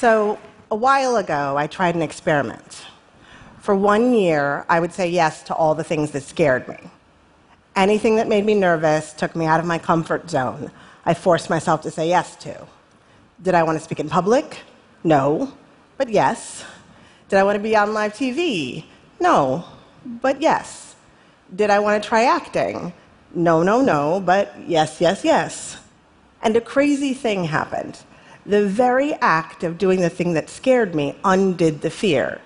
So a while ago, I tried an experiment. For 1 year, I would say yes to all the things that scared me. Anything that made me nervous, took me out of my comfort zone, I forced myself to say yes to. Did I want to speak in public? No, but yes. Did I want to be on live TV? No, but yes. Did I want to try acting? No, but yes, yes, yes. And a crazy thing happened. The very act of doing the thing that scared me undid the fear,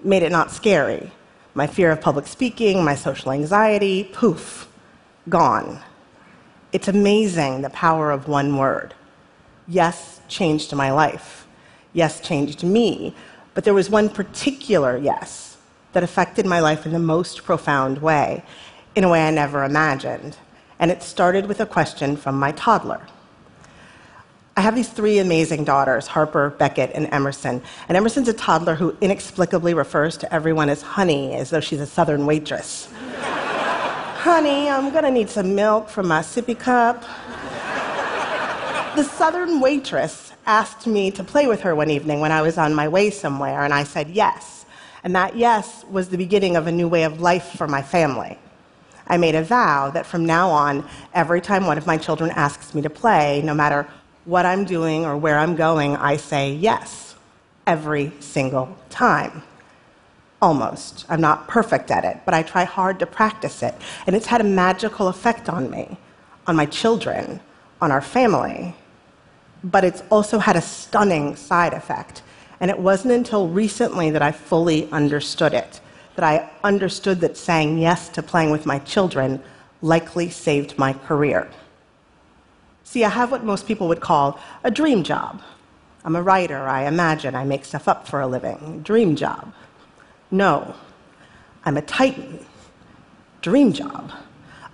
made it not scary. My fear of public speaking, my social anxiety, poof, gone. It's amazing the power of one word. Yes changed my life. Yes changed me. But there was one particular yes that affected my life in the most profound way, in a way I never imagined. And it started with a question from my toddler. I have these 3 amazing daughters, Harper, Beckett, and Emerson. And Emerson's a toddler who inexplicably refers to everyone as honey, as though she's a Southern waitress. Honey, I'm gonna need some milk from my sippy cup. The Southern waitress asked me to play with her one evening when I was on my way somewhere, and I said yes. And that yes was the beginning of a new way of life for my family. I made a vow that from now on, every time one of my children asks me to play, no matter what I'm doing or where I'm going, I say yes, every single time. Almost. I'm not perfect at it, but I try hard to practice it. And it's had a magical effect on me, on my children, on our family. But it's also had a stunning side effect. And it wasn't until recently that I fully understood it, that I understood that saying yes to playing with my children likely saved my career. See, I have what most people would call a dream job. I'm a writer, I imagine, I make stuff up for a living. Dream job. No, I'm a titan. Dream job.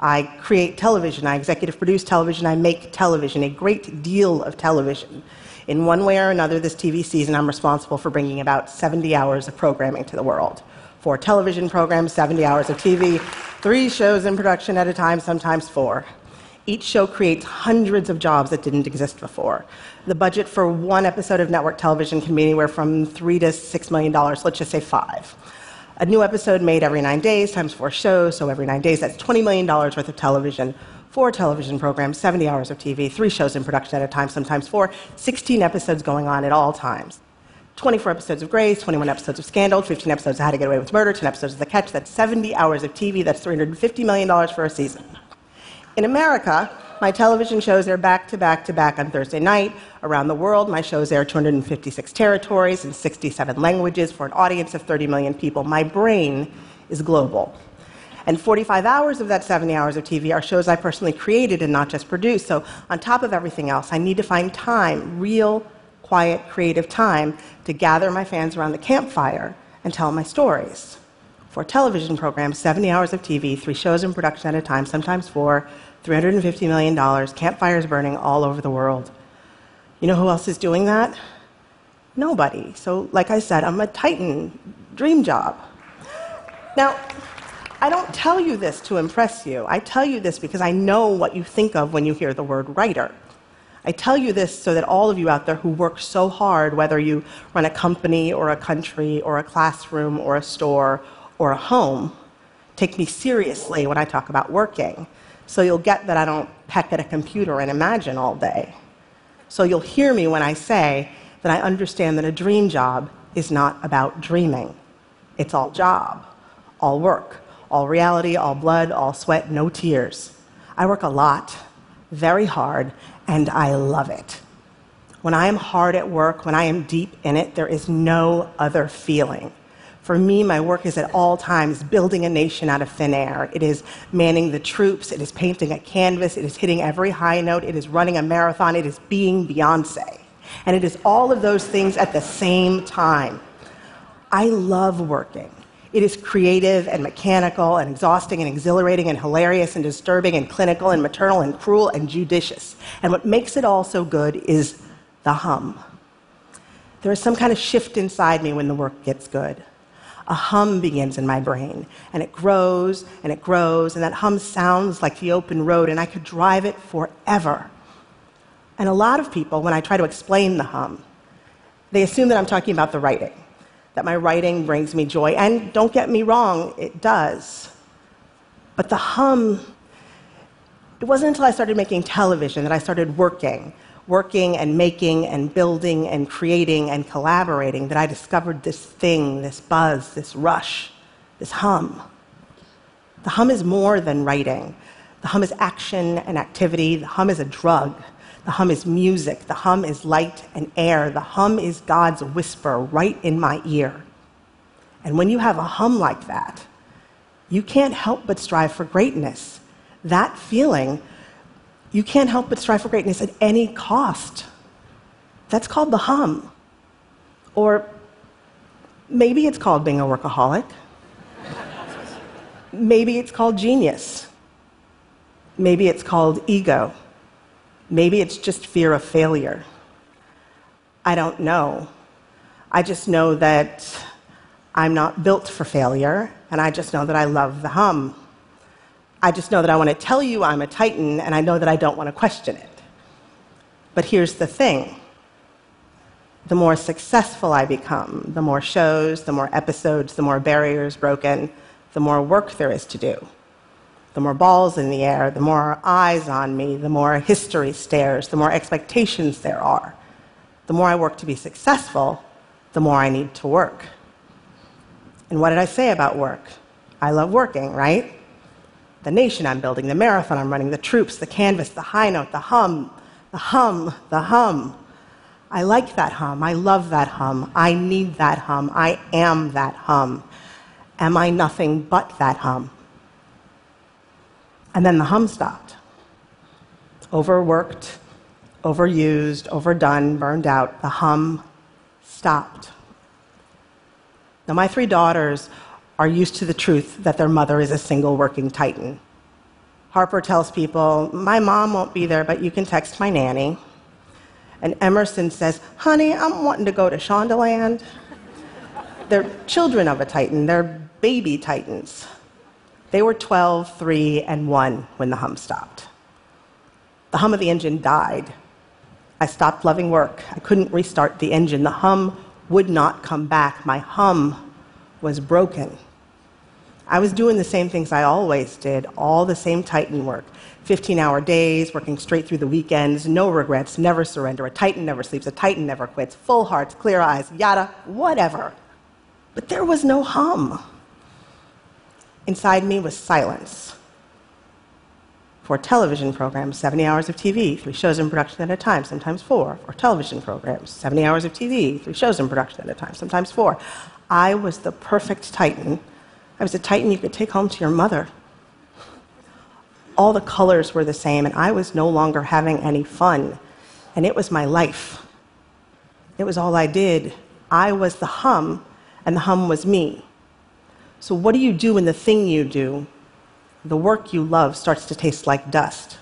I create television, I executive produce television, I make television, a great deal of television. In one way or another, this TV season, I'm responsible for bringing about 70 hours of programming to the world. 4 television programs, 70 hours of TV, 3 shows in production at a time, sometimes 4. Each show creates hundreds of jobs that didn't exist before. The budget for one episode of network television can be anywhere from $3 to $6 million, let's just say 5. A new episode made every 9 days times 4 shows, so every 9 days, that's $20 million worth of television. 4 television programs, 70 hours of TV, 3 shows in production at a time, sometimes 4, 16 episodes going on at all times. 24 episodes of Grace, 21 episodes of Scandal, 15 episodes of How to Get Away with Murder, 10 episodes of The Catch. That's 70 hours of TV, that's $350 million for a season. In America, my television shows air back to back to back on Thursday night. Around the world, my shows air 256 territories and 67 languages for an audience of 30 million people. My brain is global. And 45 hours of that 70 hours of TV are shows I personally created and not just produced. So on top of everything else, I need to find time, real, quiet, creative time, to gather my fans around the campfire and tell my stories. 4 television programs, 70 hours of TV, 3 shows in production at a time, sometimes 4, $350 million, campfires burning all over the world. You know who else is doing that? Nobody. So, like I said, I'm a titan. Dream job. Now, I don't tell you this to impress you. I tell you this because I know what you think of when you hear the word writer. I tell you this so that all of you out there who work so hard, whether you run a company or a country or a classroom or a store or a home, take me seriously when I talk about working. So you'll get that I don't peck at a computer and imagine all day. So you'll hear me when I say that I understand that a dream job is not about dreaming. It's all job, all work, all reality, all blood, all sweat, no tears. I work a lot, very hard, and I love it. When I am hard at work, when I am deep in it, there is no other feeling. For me, my work is at all times building a nation out of thin air. It is manning the troops. It is painting a canvas. It is hitting every high note. It is running a marathon. It is being Beyoncé. And it is all of those things at the same time. I love working. It is creative and mechanical and exhausting and exhilarating and hilarious and disturbing and clinical and maternal and cruel and judicious. And what makes it all so good is the hum. There is some kind of shift inside me when the work gets good. A hum begins in my brain, and it grows, and it grows, and that hum sounds like the open road, and I could drive it forever. And a lot of people, when I try to explain the hum, They assume that I'm talking about the writing, that my writing brings me joy. And don't get me wrong, it does. But the hum, it wasn't until I started making television that I started working and making and building and creating and collaborating, that I discovered this thing, this buzz, this rush, this hum. The hum is more than writing. The hum is action and activity. The hum is a drug. The hum is music. The hum is light and air. The hum is God's whisper right in my ear. And when you have a hum like that, you can't help but strive for greatness. That feeling, you can't help but strive for greatness at any cost. That's called the hum. Or maybe it's called being a workaholic. Maybe it's called genius. Maybe it's called ego. Maybe it's just fear of failure. I don't know. I just know that I'm not built for failure, and I just know that I love the hum. I just know that I want to tell you I'm a Titan, and I know that I don't want to question it. But here's the thing. The more successful I become, the more shows, the more episodes, the more barriers broken, the more work there is to do. The more balls in the air, the more eyes on me, the more history stares, the more expectations there are. The more I work to be successful, the more I need to work. And what did I say about work? I love working, right? The nation I'm building, the marathon I'm running, the troops, the canvas, the high note, the hum, the hum, the hum. I like that hum. I love that hum. I need that hum. I am that hum. Am I nothing but that hum? And then the hum stopped. Overworked, overused, overdone, burned out. The hum stopped. Now, my 3 daughters are used to the truth that their mother is a single working Titan. Harper tells people, my mom won't be there, but you can text my nanny. And Emerson says, honey, I'm wanting to go to Shondaland. They're children of a Titan. They're baby Titans. They were 12, 3, and 1 when the hum stopped. The hum of the engine died. I stopped loving work. I couldn't restart the engine. The hum would not come back. My hum was broken. I was doing the same things I always did, all the same Titan work. 15-hour days, working straight through the weekends, no regrets, never surrender. A Titan never sleeps, a Titan never quits, full hearts, clear eyes, yada, whatever. But there was no hum. Inside me was silence. 4 television programs, 70 hours of TV, 3 shows in production at a time, sometimes 4. 4 television programs, 70 hours of TV, 3 shows in production at a time, sometimes 4. I was the perfect Titan. I was a Titan you could take home to your mother. All the colors were the same, and I was no longer having any fun. And it was my life. It was all I did. I was the hum, and the hum was me. So what do you do when the thing you do, the work you love, starts to taste like dust?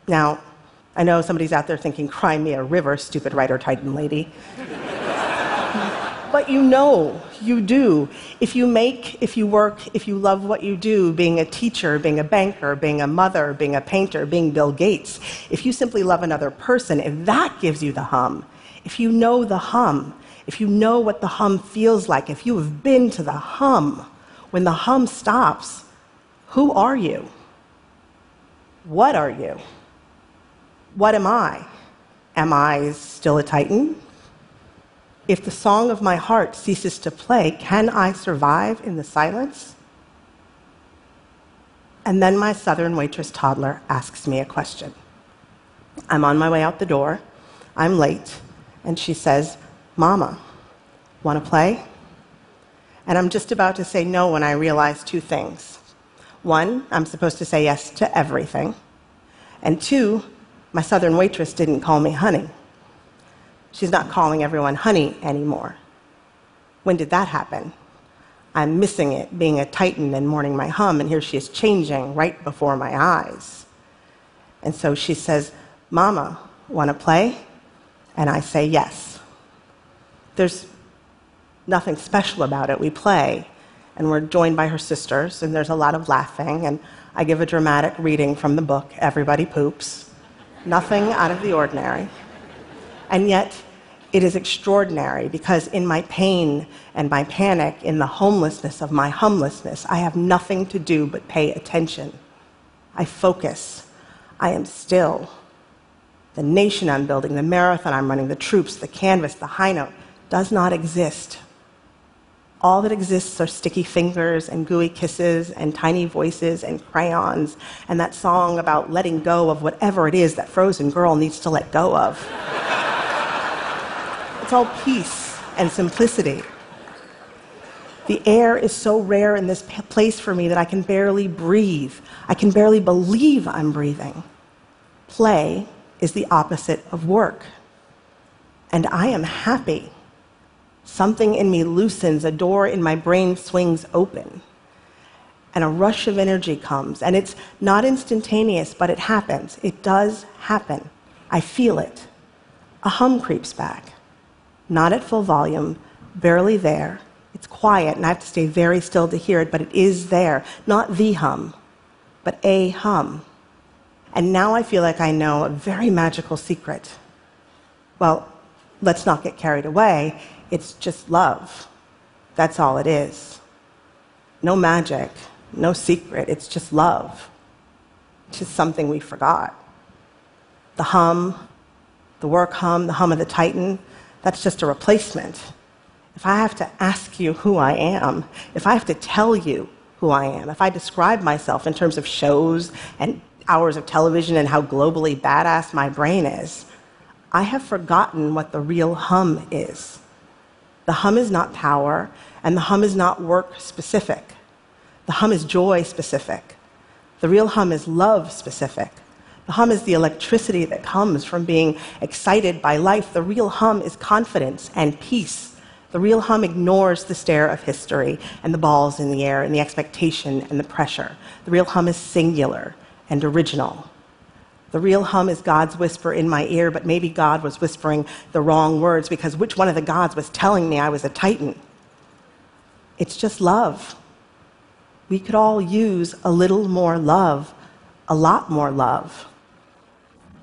Now, I know somebody's out there thinking, cry me a river, stupid writer Titan lady. But you know, you do. If you make, if you work, if you love what you do, being a teacher, being a banker, being a mother, being a painter, being Bill Gates, if you simply love another person, if that gives you the hum, if you know the hum, if you know what the hum feels like, if you have been to the hum, when the hum stops, who are you? What are you? What am I? Am I still a Titan? If the song of my heart ceases to play, can I survive in the silence? And then my Southern waitress toddler asks me a question. I'm on my way out the door. I'm late. And she says, Mama, want to play? And I'm just about to say no when I realize 2 things. 1, I'm supposed to say yes to everything. And 2, my Southern waitress didn't call me honey. She's not calling everyone honey anymore. When did that happen? I'm missing it, being a Titan and mourning my hum, and here she is changing right before my eyes. And so she says, Mama, want to play? And I say yes. There's nothing special about it. We play, and we're joined by her sisters, and there's a lot of laughing, and I give a dramatic reading from the book, Everybody Poops. Nothing out of the ordinary. And yet, It is extraordinary because in my pain and my panic, in the homelessness of my humblessness, I have nothing to do but pay attention. I focus. I am still. The nation I'm building, the marathon I'm running, the troops, the canvas, the high note, does not exist. All that exists are sticky fingers and gooey kisses and tiny voices and crayons and that song about letting go of whatever it is that frozen girl needs to let go of. It's all peace and simplicity. The air is so rare in this place for me that I can barely breathe. I can barely believe I'm breathing. Play is the opposite of work. And I am happy. Something in me loosens, a door in my brain swings open, and a rush of energy comes. And it's not instantaneous, but it happens. It does happen. I feel it. A hum creeps back. Not at full volume, barely there. It's quiet, and I have to stay very still to hear it, but it is there. Not the hum, but a hum. And now I feel like I know a very magical secret. Well, let's not get carried away. It's just love. That's all it is. No magic, no secret. It's just love. It's just something we forgot. The hum, the work hum, the hum of the Titan, that's just a replacement. If I have to ask you who I am, if I have to tell you who I am, if I describe myself in terms of shows and hours of television and how globally badass my brain is, I have forgotten what the real hum is. The hum is not power, and the hum is not work specific. The hum is joy specific. The real hum is love specific. The hum is the electricity that comes from being excited by life. The real hum is confidence and peace. The real hum ignores the stare of history and the balls in the air and the expectation and the pressure. The real hum is singular and original. The real hum is God's whisper in my ear, but maybe God was whispering the wrong words because which one of the gods was telling me I was a Titan? It's just love. We could all use a little more love, a lot more love.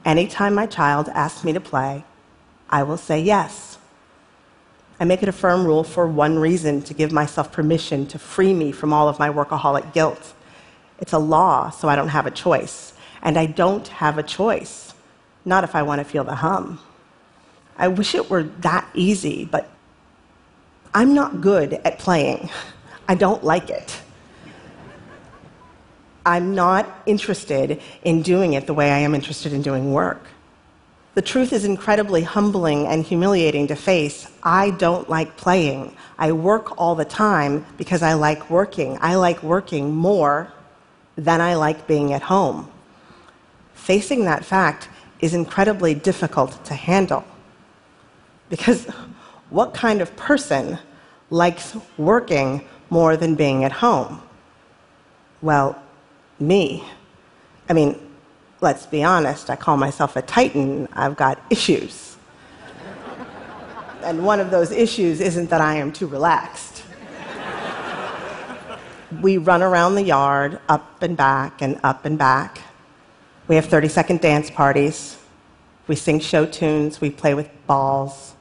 Anytime my child asks me to play, I will say yes. I make it a firm rule for one reason, to give myself permission to free me from all of my workaholic guilt. It's a law, so I don't have a choice. And I don't have a choice, not if I want to feel the hum. I wish it were that easy, but I'm not good at playing. I don't like it. I'm not interested in doing it the way I am interested in doing work. The truth is incredibly humbling and humiliating to face. I don't like playing. I work all the time because I like working. I like working more than I like being at home. Facing that fact is incredibly difficult to handle. Because what kind of person likes working more than being at home? Well, me. I mean, let's be honest, I call myself a Titan. I've got issues. And one of those issues isn't that I am too relaxed. We run around the yard, up and back and up and back. We have 30-second dance parties. We sing show tunes. We play with balls.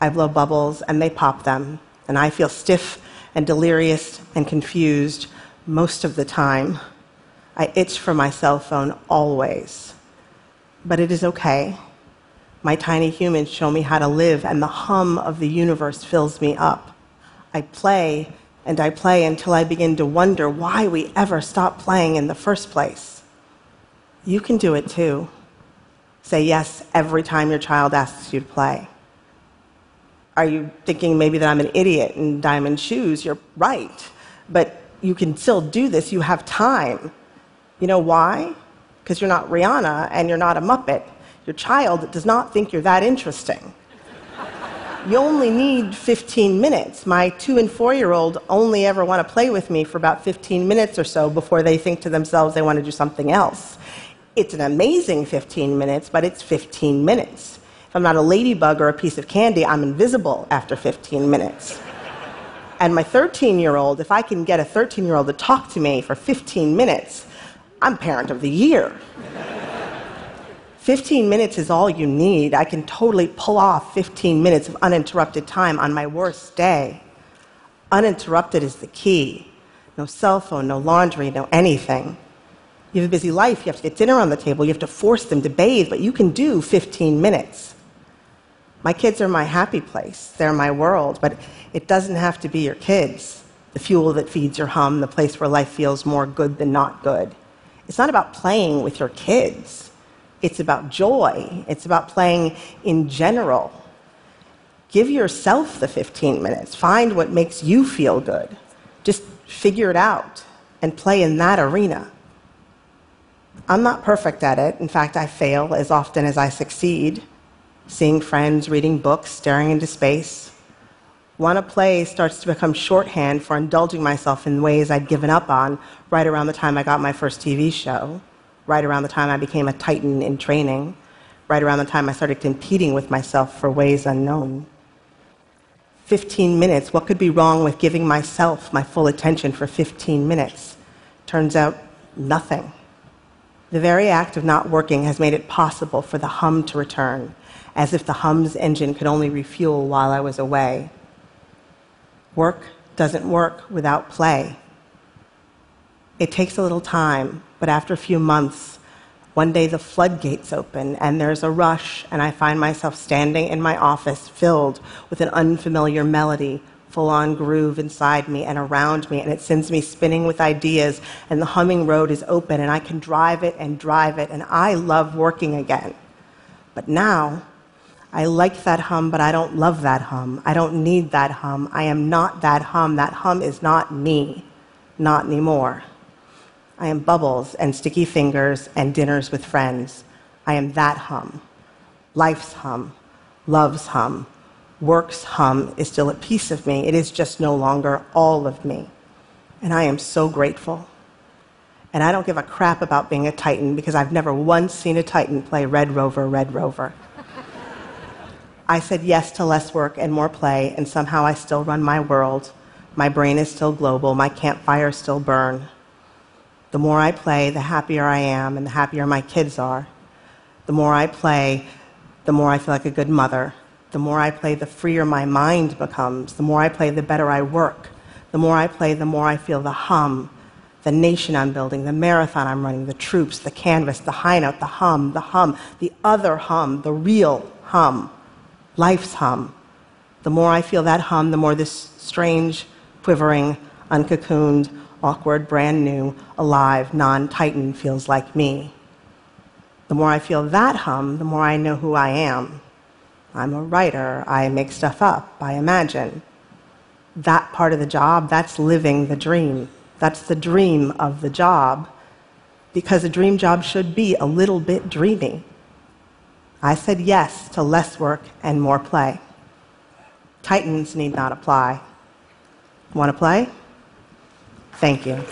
I blow bubbles, and they pop them. And I feel stiff and delirious and confused most of the time. I itch for my cell phone always. But it is okay. My tiny humans show me how to live, and the hum of the universe fills me up. I play, and I play until I begin to wonder why we ever stopped playing in the first place. You can do it too. Say yes every time your child asks you to play. Are you thinking maybe that I'm an idiot in diamond shoes? You're right. But you can still do this. You have time. You know why? Because you're not Rihanna and you're not a Muppet. Your child does not think you're that interesting. You only need 15 minutes. My 2- and 4-year-old only ever want to play with me for about 15 minutes or so before they think to themselves they want to do something else. It's an amazing 15 minutes, but it's 15 minutes. If I'm not a ladybug or a piece of candy, I'm invisible after 15 minutes. And my 13-year-old, if I can get a 13-year-old to talk to me for 15 minutes, I'm parent of the year. 15 minutes is all you need. I can totally pull off 15 minutes of uninterrupted time on my worst day. Uninterrupted is the key. No cell phone, no laundry, no anything. You have a busy life, you have to get dinner on the table, you have to force them to bathe, but you can do 15 minutes. My kids are my happy place, they're my world, but it doesn't have to be your kids, the fuel that feeds your hum, the place where life feels more good than not good. It's not about playing with your kids. It's about joy. It's about playing in general. Give yourself the 15 minutes. Find what makes you feel good. Just figure it out and play in that arena. I'm not perfect at it. In fact, I fail as often as I succeed. Seeing friends, reading books, staring into space. Wanna play starts to become shorthand for indulging myself in ways I'd given up on right around the time I got my first TV show, right around the time I became a titan in training, right around the time I started competing with myself for ways unknown. 15 minutes, what could be wrong with giving myself my full attention for 15 minutes? Turns out, nothing. The very act of not working has made it possible for the hum to return, as if the hum's engine could only refuel while I was away. Work doesn't work without play. It takes a little time, but after a few months, one day the floodgates open and there's a rush, and I find myself standing in my office filled with an unfamiliar melody, full-on groove inside me and around me, and it sends me spinning with ideas, and the humming road is open, and I can drive it, and I love working again. But now, I like that hum, but I don't love that hum. I don't need that hum. I am not that hum. That hum is not me. Not anymore. I am bubbles and sticky fingers and dinners with friends. I am that hum. Life's hum. Love's hum. Work's hum is still a piece of me. It is just no longer all of me. And I am so grateful. And I don't give a crap about being a titan because I've never once seen a titan play Red Rover, Red Rover. I said yes to less work and more play, and somehow I still run my world. My brain is still global. My campfires still burn. The more I play, the happier I am, and the happier my kids are. The more I play, the more I feel like a good mother. The more I play, the freer my mind becomes. The more I play, the better I work. The more I play, the more I feel the hum, the nation I'm building, the marathon I'm running, the troops, the canvas, the high note, the hum, the other hum, the real hum. Life's hum. The more I feel that hum, the more this strange, quivering, uncocooned, awkward, brand new, alive, non-titan feels like me. The more I feel that hum, the more I know who I am. I'm a writer. I make stuff up. I imagine. That part of the job, that's living the dream. That's the dream of the job, because a dream job should be a little bit dreamy. I said yes to less work and more play. Titans need not apply. Want to play? Thank you.